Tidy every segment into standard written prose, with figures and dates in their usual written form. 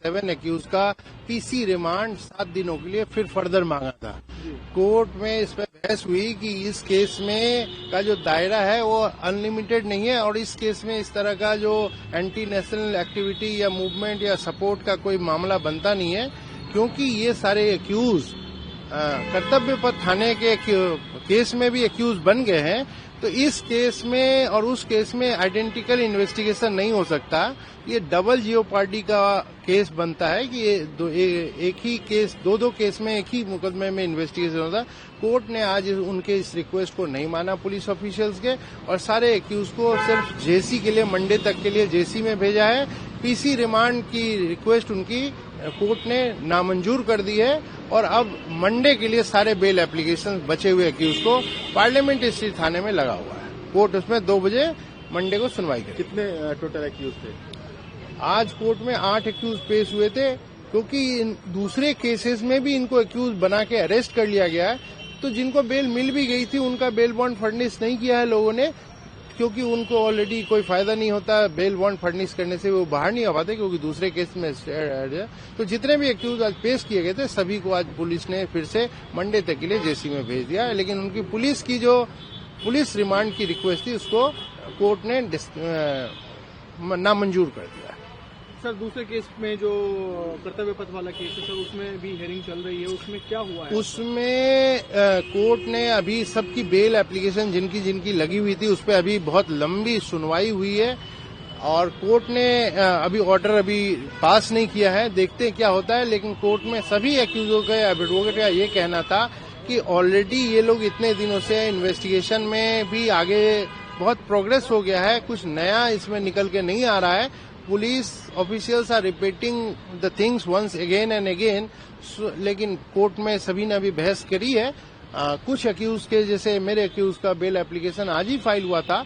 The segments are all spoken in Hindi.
7 एक्यूज का पीसी रिमांड 7 दिनों के लिए फिर फर्दर मांगा था। कोर्ट में इस पर बहस हुई कि इस केस में का जो दायरा है वो अनलिमिटेड नहीं है और इस केस में इस तरह का जो एंटी नेशनल एक्टिविटी या मूवमेंट या सपोर्ट का कोई मामला बनता नहीं है, क्योंकि ये सारे एक्यूज कर्तव्य पथ थाने के केस में भी एक्यूज बन गए हैं। तो इस केस में और उस केस में आइडेंटिकल इन्वेस्टिगेशन नहीं हो सकता। ये डबल जियोपार्डी का केस बनता है कि ये एक ही केस दो केस में एक ही मुकदमे में इन्वेस्टिगेशन होता। कोर्ट ने आज उनके इस रिक्वेस्ट को नहीं माना पुलिस ऑफिशियल्स के और सारे एक्यूज को सिर्फ जेसी के लिए मंडे तक के लिए जेसी में भेजा है। पीसी रिमांड की रिक्वेस्ट उनकी कोर्ट ने नामंजूर कर दी है और अब मंडे के लिए सारे बेल एप्लीकेशन बचे हुए एक्यूज को पार्लियामेंट स्ट्रीट थाने में लगा हुआ है। कोर्ट उसमें 2 बजे मंडे को सुनवाई करेगी। कितने टोटल एक्यूज थे? आज कोर्ट में 8 एक्यूज पेश हुए थे, क्योंकि दूसरे केसेस में भी इनको एक्यूज बना के अरेस्ट कर लिया गया है। तो जिनको बेल मिल भी गई थी उनका बेल बॉन्ड फर्निश नहीं किया है लोगों ने, क्योंकि उनको ऑलरेडी कोई फायदा नहीं होता बेल बॉन्ड फर्निश करने से, वो बाहर नहीं आ पाते क्योंकि दूसरे केस में। तो जितने भी एक्यूज आज पेश किए गए थे सभी को आज पुलिस ने फिर से मंडे तक के लिए जेसी में भेज दिया है। लेकिन उनकी पुलिस की जो पुलिस रिमांड की रिक्वेस्ट थी उसको कोर्ट ने नामंजूर कर दिया। सर, दूसरे केस में जो कर्तव्य पथ वाला केस है सर, उसमें भी हेयरिंग चल रही है, उसमें क्या हुआ है? उसमें कोर्ट ने अभी सबकी बेल एप्लीकेशन जिनकी जिनकी लगी हुई थी उस पर अभी बहुत लंबी सुनवाई हुई है और कोर्ट ने अभी ऑर्डर अभी पास नहीं किया है। देखते हैं क्या होता है। लेकिन कोर्ट में सभी एक्यूजों का एडवोकेट का ये कहना था कि ऑलरेडी ये लोग इतने दिनों से इन्वेस्टिगेशन में भी आगे बहुत प्रोग्रेस हो गया है, कुछ नया इसमें निकल के नहीं आ रहा है। Police officials are repeating the things once again and again. लेकिन कोर्ट में सभी ने अभी बहस करी है। कुछ एक्यूज के, जैसे मेरे एक्यूज का बेल एप्लीकेशन आज ही फाइल हुआ था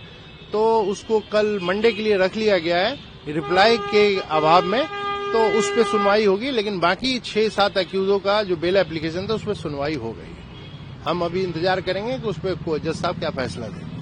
तो उसको कल मंडे के लिए रख लिया गया है रिप्लाई के अभाव में, तो उस पर सुनवाई होगी। लेकिन बाकी 6-7 एक्यूजों का जो बेल एप्लीकेशन था उस पर सुनवाई हो गई। हम अभी इंतजार करेंगे कि उस पर जज साहब क्या फैसला दें।